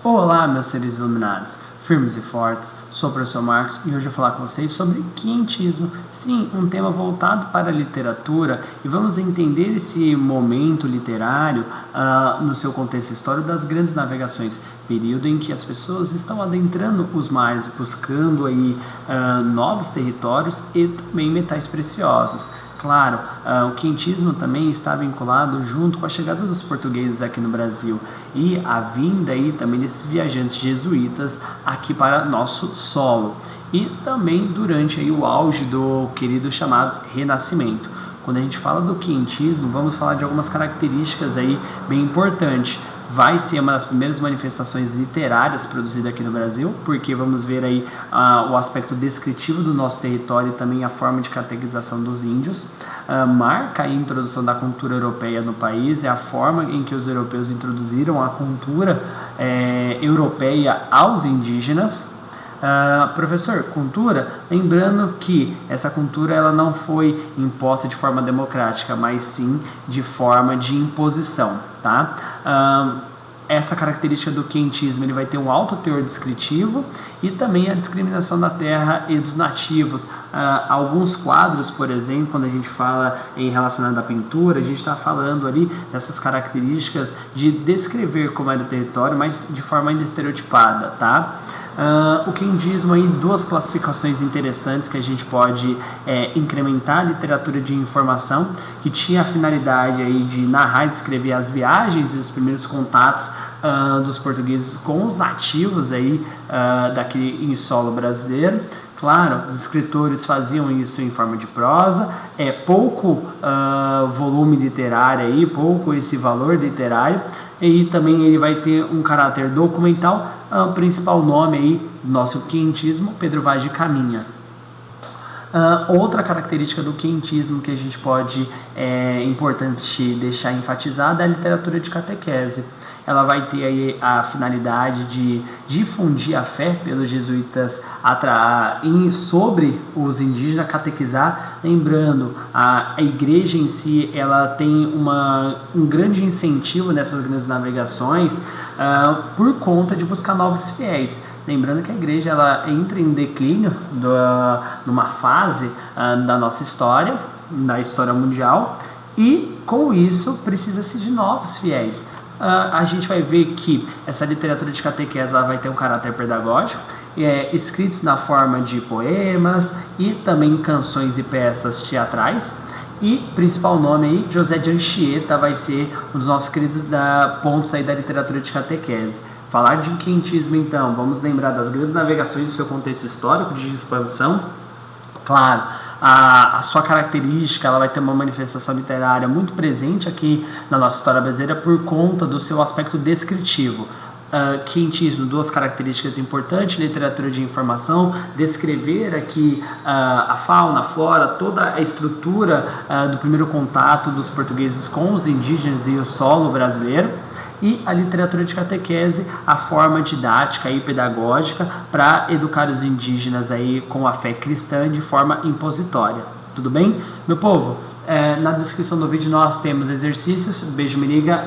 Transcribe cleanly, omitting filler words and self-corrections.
Olá, meus seres iluminados, firmes e fortes, sou o professor Marcos e hoje eu vou falar com vocês sobre quientismo. Sim, um tema voltado para a literatura, e vamos entender esse momento literário no seu contexto histórico das grandes navegações, período em que as pessoas estão adentrando os mares, buscando aí novos territórios e também metais preciosos. Claro, o quientismo também está vinculado junto com a chegada dos portugueses aqui no Brasil e a vinda aí também desses viajantes jesuítas aqui para nosso solo, e também durante aí o auge do querido chamado Renascimento. Quando a gente fala do quientismo, vamos falar de algumas características aí bem importantes. Vai ser uma das primeiras manifestações literárias produzidas aqui no Brasil, porque vamos ver aí o aspecto descritivo do nosso território e também a forma de catequização dos índios. Marca a introdução da cultura europeia no país, é a forma em que os europeus introduziram a cultura europeia aos indígenas. Professor, cultura, lembrando que essa cultura ela não foi imposta de forma democrática, mas sim de forma de imposição, tá? Essa característica do quientismo, ele vai ter um alto teor descritivo e também a discriminação da terra e dos nativos. Alguns quadros, por exemplo, quando a gente fala em relacionado à pintura, a gente está falando ali dessas características de descrever como é o território, mas de forma ainda estereotipada, tá? O quientismo aí, duas classificações interessantes que a gente pode incrementar a literatura de informação, que tinha a finalidade aí de narrar e descrever as viagens e os primeiros contatos dos portugueses com os nativos aí daqui em solo brasileiro. Claro, os escritores faziam isso em forma de prosa, pouco volume literário aí, pouco esse valor literário, e também ele vai ter um caráter documental. O principal nome aí do nosso quientismo, Pedro Vaz de Caminha. Outra característica do quientismo que a gente pode, importante deixar enfatizada, é a literatura de catequese. Ela vai ter aí a finalidade de difundir a fé pelos jesuítas sobre os indígenas, catequizar. Lembrando, a igreja em si ela tem um grande incentivo nessas grandes navegações por conta de buscar novos fiéis. Lembrando que a igreja ela entra em declínio numa fase da nossa história, da história mundial, e com isso precisa-se de novos fiéis. A gente vai ver que essa literatura de catequese ela vai ter um caráter pedagógico, escritos na forma de poemas e também canções e peças teatrais. E principal nome aí, José de Anchieta, vai ser um dos nossos queridos pontos aí da literatura de catequese. Falar de quientismo, então, vamos lembrar das grandes navegações do seu contexto histórico de expansão. Claro, a sua característica ela vai ter uma manifestação literária muito presente aqui na nossa história brasileira por conta do seu aspecto descritivo. Quientismo, duas características importantes: literatura de informação, descrever aqui a fauna, a flora, toda a estrutura do primeiro contato dos portugueses com os indígenas e o solo brasileiro. E a literatura de catequese, a forma didática e pedagógica para educar os indígenas aí com a fé cristã de forma impositória. Tudo bem? Meu povo, na descrição do vídeo nós temos exercícios. Beijo, me liga.